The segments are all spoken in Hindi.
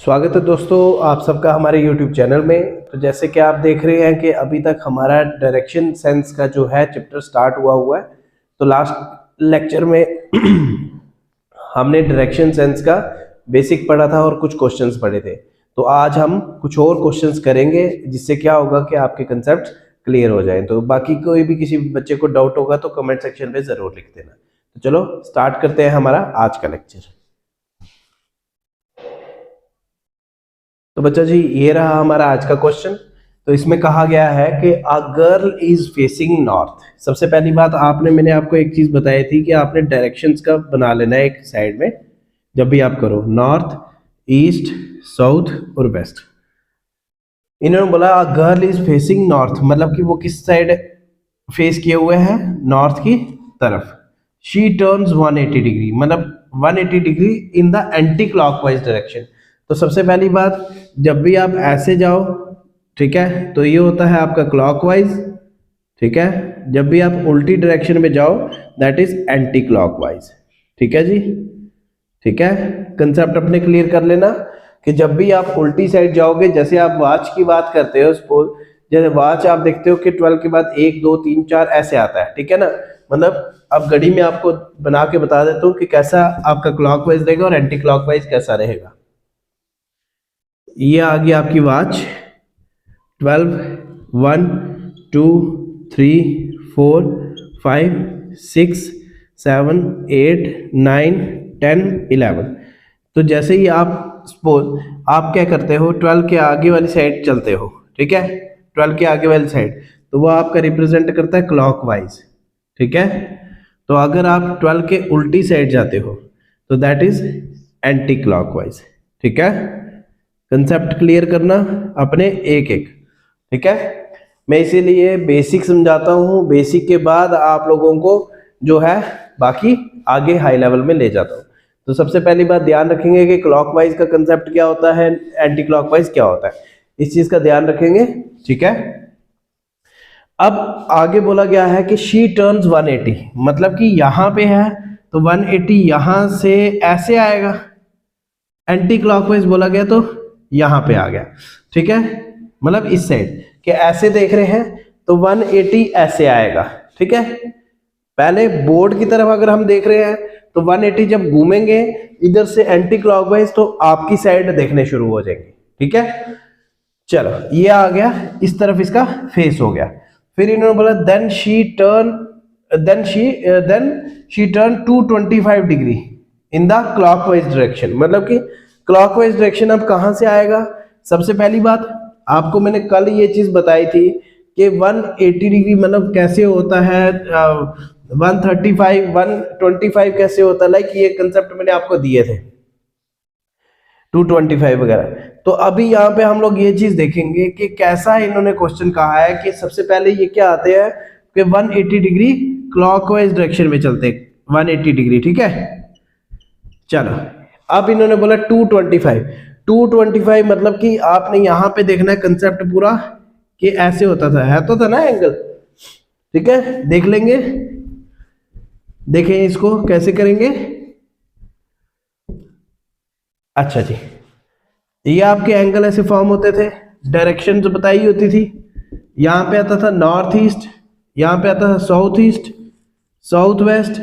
स्वागत है दोस्तों आप सबका हमारे YouTube चैनल में। तो जैसे कि आप देख रहे हैं कि अभी तक हमारा डायरेक्शन सेंस का जो है चैप्टर स्टार्ट हुआ है। तो लास्ट लेक्चर में हमने डायरेक्शन सेंस का बेसिक पढ़ा था और कुछ क्वेश्चंस पढ़े थे। तो आज हम कुछ और क्वेश्चंस करेंगे जिससे क्या होगा कि आपके कंसेप्ट क्लियर हो जाए। तो बाकी कोई भी किसी बच्चे को डाउट होगा तो कमेंट सेक्शन में ज़रूर लिख देना। तो चलो स्टार्ट करते हैं हमारा आज का लेक्चर। तो बच्चा जी ये रहा हमारा आज का क्वेश्चन। तो इसमें कहा गया है कि a girl is facing north. सबसे पहली बात मैंने आपको एक चीज बताई थी कि आपने डायरेक्शंस का बना लेना है एक साइड में जब भी आप करो, नॉर्थ, ईस्ट, साउथ और वेस्ट। इन्होंने बोला a girl is facing north, मतलब कि वो किस साइड फेस किए हुए हैं, नॉर्थ की तरफ। शी टर्न्स 180 डिग्री, मतलब 180 degree in the anti clockwise direction. तो सबसे पहली बात, जब भी आप ऐसे जाओ, ठीक है, तो ये होता है आपका क्लॉकवाइज, ठीक है। जब भी आप उल्टी डायरेक्शन में जाओ दैट इज एंटी क्लॉकवाइज, ठीक है जी, ठीक है। कंसेप्ट अपने क्लियर कर लेना कि जब भी आप उल्टी साइड जाओगे, जैसे आप वॉच की बात करते हो, सपोज जैसे वॉच आप देखते हो कि 12 के बाद 1 2 3 4 ऐसे आता है, ठीक है ना। मतलब अब घड़ी में आपको बना के बता देता हूँ कि कैसा आपका क्लॉकवाइज रहेगा और एंटी क्लॉकवाइज कैसा रहेगा। ये आ गई आपकी वॉच 12 1 2 3 4 5 6 7 8 9 10 11। तो जैसे ही आप सपोज आप क्या करते हो, 12 के आगे वाली साइड चलते हो, ठीक है, 12 के आगे वाली साइड, तो वो आपका रिप्रेजेंट करता है क्लॉकवाइज, ठीक है। तो अगर आप 12 के उल्टी साइड जाते हो तो दैट इज एंटी क्लॉकवाइज, ठीक है। कंसेप्ट क्लियर करना अपने एक एक, ठीक है। मैं इसीलिए बेसिक समझाता हूँ, बेसिक के बाद आप लोगों को जो है बाकी आगे हाई लेवल में ले जाता हूँ। तो सबसे पहली बात ध्यान रखेंगे कि क्लॉकवाइज का कंसेप्ट क्या होता है, एंटी क्लॉकवाइज क्या होता है, इस चीज का ध्यान रखेंगे, ठीक है। अब आगे बोला गया है कि शी टर्न्स 180, मतलब कि यहां पे है तो 180 यहां से ऐसे आएगा, एंटी क्लॉकवाइज बोला गया तो यहां पे आ गया, ठीक है। मतलब इस साइड के ऐसे देख रहे हैं तो 180 ऐसे आएगा, ठीक है। पहले बोर्ड की तरफ अगर हम देख रहे हैं तो 180 जब घूमेंगे इधर से एंटी क्लॉकवाइज तो आपकी साइड देखने शुरू हो जाएंगे, ठीक है। चलो ये आ गया, इस तरफ इसका फेस हो गया। फिर इन्होंने बोला then she turn 225 degree in the clockwise direction, मतलब कि क्लॉकवाइज डायरेक्शन अब कहां से आएगा। सबसे पहली बात आपको मैंने कल ये चीज बताई थी कि 180 डिग्री मतलब कैसे होता है, 135 125 कैसे होता है, लाइक ये कंसेप्ट मैंने आपको दिए थे 225 वगैरह। तो अभी यहाँ पे हम लोग ये चीज देखेंगे कि कैसा इन्होंने क्वेश्चन कहा है कि सबसे पहले ये क्या आते हैं कि 180 डिग्री क्लॉकवाइज डायरेक्शन में चलते, 180 डिग्री, ठीक है। चलो अब इन्होंने बोला 225 मतलब कि आपने यहाँ पे देखना है कंसेप्ट पूरा कि ऐसे होता था, है तो था ना एंगल, ठीक है। देख लेंगे, देखें इसको कैसे करेंगे। अच्छा जी, ये आपके एंगल ऐसे फॉर्म होते थे, डायरेक्शन जो बताई होती थी, यहाँ पे आता था नॉर्थ ईस्ट, यहाँ पे आता था साउथ ईस्ट, साउथ वेस्ट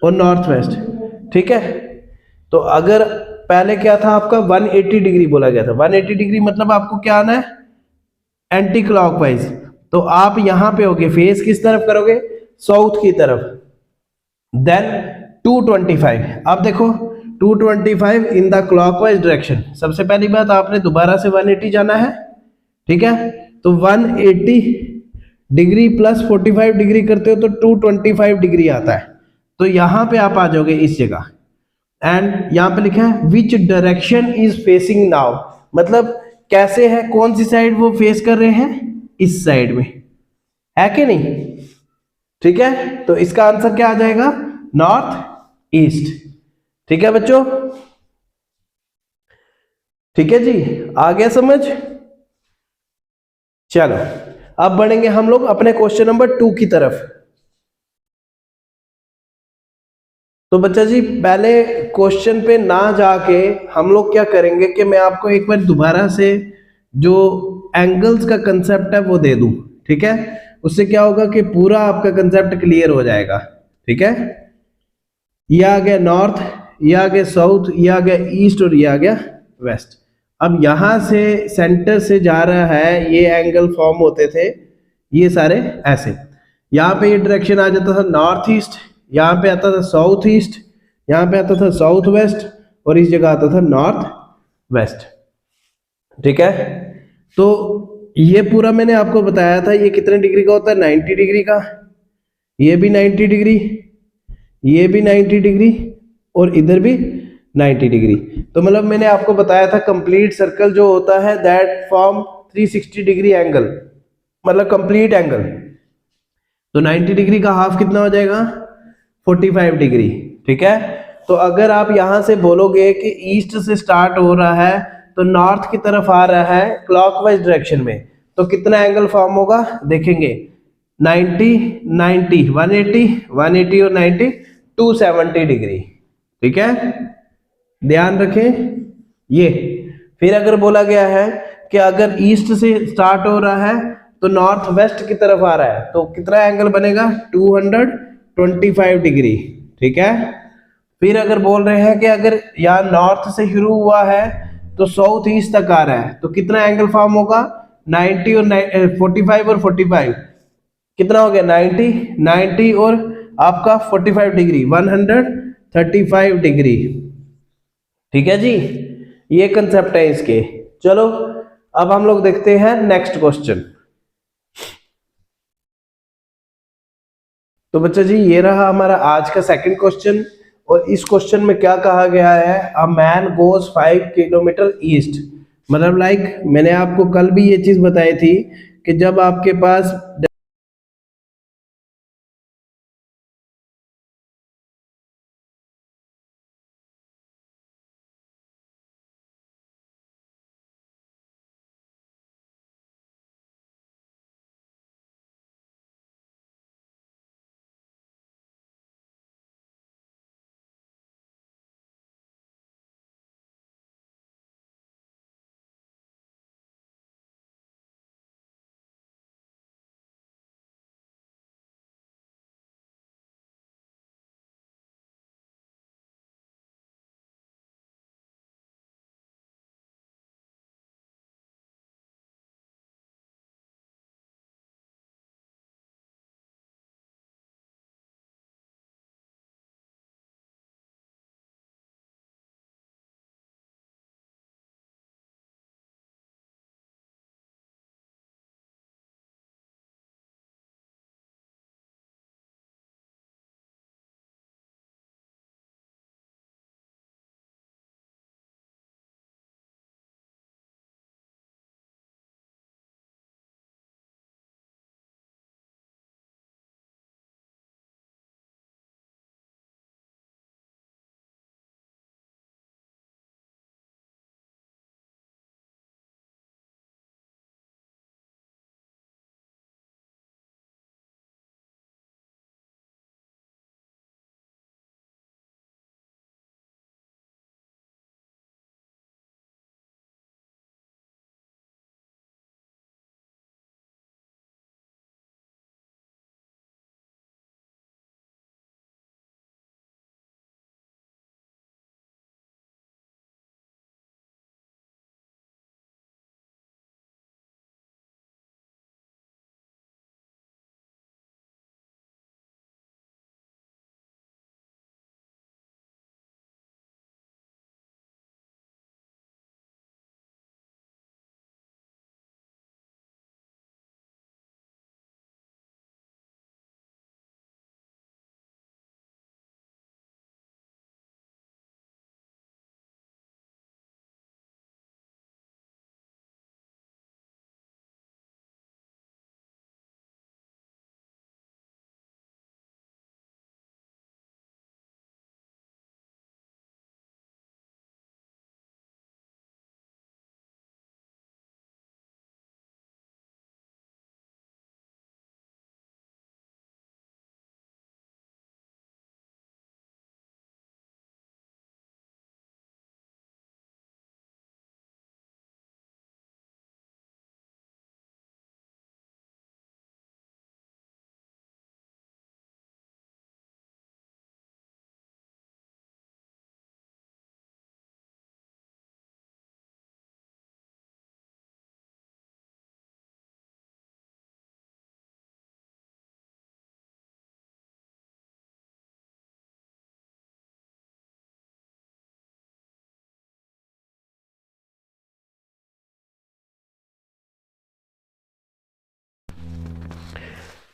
और नॉर्थ वेस्ट, ठीक है। तो अगर पहले क्या था आपका 180 डिग्री बोला गया था, 180 डिग्री मतलब आपको क्या आना है, एंटी क्लॉकवाइज। तो आप यहां पे होगे, फेस किस तरफ करोगे, साउथ की तरफ। देन 225, अब देखो 225 इन द क्लॉकवाइज डायरेक्शन। सबसे पहली बात आपने दोबारा से 180 जाना है, ठीक है। तो 180 डिग्री प्लस 45 डिग्री करते हो तो 225 डिग्री आता है। तो यहां पे आप आ जाओगे इस जगह, एंड यहां पे लिखा है which direction is facing now, मतलब कैसे है, कौन सी साइड वो फेस कर रहे हैं, इस साइड में, है कि नहीं, ठीक है। तो इसका आंसर क्या आ जाएगा, नॉर्थ ईस्ट, ठीक है बच्चों, ठीक है जी, आ गया समझ। चलो अब बढ़ेंगे हम लोग अपने क्वेश्चन नंबर 2 की तरफ। तो बच्चा जी पहले क्वेश्चन पे ना जाके हम लोग क्या करेंगे कि मैं आपको एक बार दोबारा से जो एंगल्स का कंसेप्ट है वो दे दूं, ठीक है। उससे क्या होगा कि पूरा आपका कंसेप्ट क्लियर हो जाएगा, ठीक है। ये आ गया नॉर्थ, ये आ गया साउथ, ये आ गया ईस्ट और ये आ गया वेस्ट। अब यहां से सेंटर से जा रहा है, ये एंगल फॉर्म होते थे ये सारे ऐसे। यहाँ पे ये डायरेक्शन आ जाता था नॉर्थ ईस्ट, यहाँ पे आता था साउथ ईस्ट, यहाँ पे आता था साउथ वेस्ट और इस जगह आता था नॉर्थ वेस्ट, ठीक है। तो ये पूरा मैंने आपको बताया था, ये कितने डिग्री का होता है, 90 डिग्री का। ये भी 90 डिग्री, ये भी 90 डिग्री और इधर भी 90 डिग्री। तो मतलब मैंने आपको बताया था कंप्लीट सर्कल जो होता है दैट फॉर्म 360 डिग्री एंगल, मतलब कंप्लीट एंगल। तो 90 डिग्री का हाफ कितना हो जाएगा, 45 डिग्री, ठीक है। तो अगर आप यहां से बोलोगे कि ईस्ट से स्टार्ट हो रहा है तो नॉर्थ की तरफ आ रहा है क्लॉकवाइज डायरेक्शन में, तो कितना एंगल फॉर्म होगा देखेंगे, 90 90 180 180 और 90 270 डिग्री, ठीक है। ध्यान रखें ये। फिर अगर बोला गया है कि अगर ईस्ट से स्टार्ट हो रहा है तो नॉर्थ वेस्ट की तरफ आ रहा है तो कितना एंगल बनेगा, 225 डिग्री, ठीक है। फिर अगर बोल रहे हैं कि अगर यहाँ नॉर्थ से शुरू हुआ है तो साउथ ईस्ट तक आ रहा है तो कितना एंगल फॉर्म होगा, 90 और 45 और 45 कितना हो गया, 90 90 और आपका 45 डिग्री, 135 डिग्री, ठीक है जी। ये कंसेप्ट है इसके। चलो अब हम लोग देखते हैं नेक्स्ट क्वेश्चन। तो बच्चा जी ये रहा हमारा आज का सेकंड क्वेश्चन, और इस क्वेश्चन में क्या कहा गया है, a man goes 5 kilometre east. मतलब लाइक मैंने आपको कल भी ये चीज बताई थी कि जब आपके पास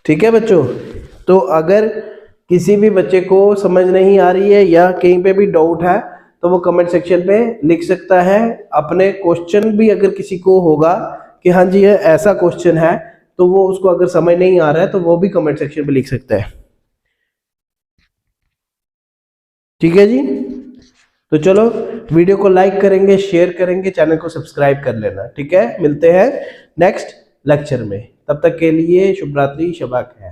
ठीक है बच्चों, तो अगर किसी भी बच्चे को समझ नहीं आ रही है या कहीं पे भी डाउट है तो वो कमेंट सेक्शन पे लिख सकता है। अपने क्वेश्चन भी अगर किसी को होगा कि हाँ जी ये ऐसा क्वेश्चन है, तो वो उसको अगर समझ नहीं आ रहा है तो वो भी कमेंट सेक्शन पे लिख सकता है। ठीक है जी, तो चलो वीडियो को लाइक करेंगे, शेयर करेंगे, चैनल को सब्सक्राइब कर लेना। ठीक है, मिलते हैं नेक्स्ट लेक्चर में, तब तक के लिए शुभ रात्रि, शबा खैर।